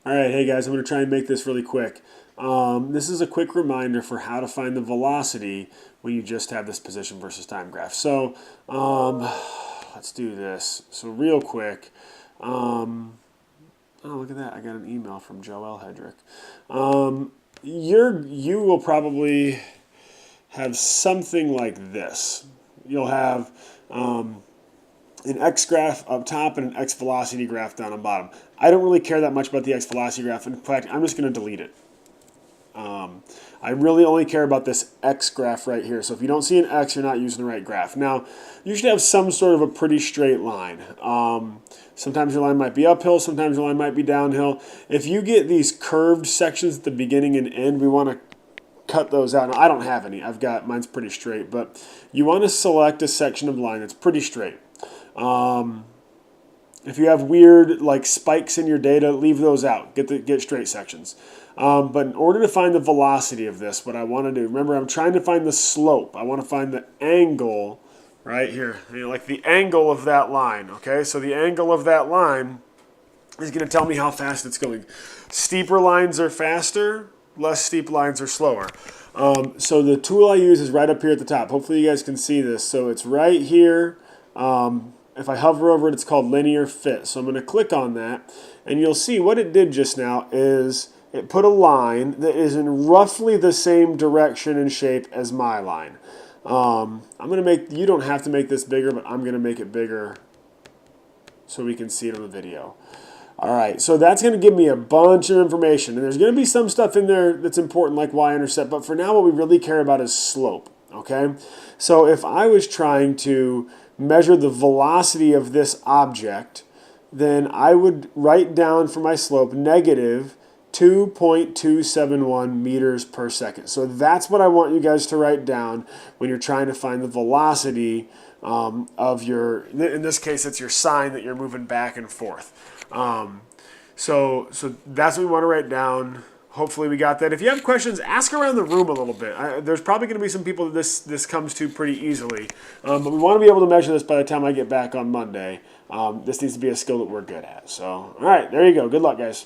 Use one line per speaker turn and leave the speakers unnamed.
All right, hey guys, I'm going to try and make this really quick. This is a quick reminder for how to find the velocity when you just have this position versus time graph. So let's do this. So real quick, oh look at that, I got an email from Joel Hedrick. You will probably have something like this. You'll have an x graph up top and an x velocity graph down on bottom. I don't really care that much about the x velocity graph. In fact, I'm just going to delete it. I really only care about this x graph right here. So if you don't see an x, you're not using the right graph. Now, you should have some sort of a pretty straight line. Sometimes your line might be uphill, sometimes your line might be downhill. If you get these curved sections at the beginning and end, we want to cut those out. Now, I don't have any. Mine's pretty straight, but you want to select a section of line that's pretty straight. If you have weird like spikes in your data, leave those out. Get straight sections. But in order to find the velocity of this, what I want to do, remember I'm trying to find the slope. I want to find the angle right here, like the angle of that line. Okay, so the angle of that line is going to tell me how fast it's going. Steeper lines are faster, less steep lines are slower. So the tool I use is right up here at the top. Hopefully you guys can see this. So it's right here. If I hover over it, it's called linear fit. So I'm going to click on that, and you'll see what it did just now is it put a line that is in roughly the same direction and shape as my line. I'm going to you don't have to make this bigger, but I'm going to make it bigger so we can see it on the video. All right, so that's going to give me a bunch of information, and there's going to be some stuff in there that's important like y-intercept, but for now what we really care about is slope, okay? So if I was trying to measure the velocity of this object, then I would write down for my slope negative 2.271 meters per second. So that's what I want you guys to write down when you're trying to find the velocity of your, in this case, it's your sign that you're moving back and forth. So that's what we want to write down. Hopefully we got that. If you have questions, ask around the room a little bit. There's probably going to be some people that this comes to pretty easily. But we want to be able to measure this by the time I get back on Monday. This needs to be a skill that we're good at. So, all right, there you go. Good luck, guys.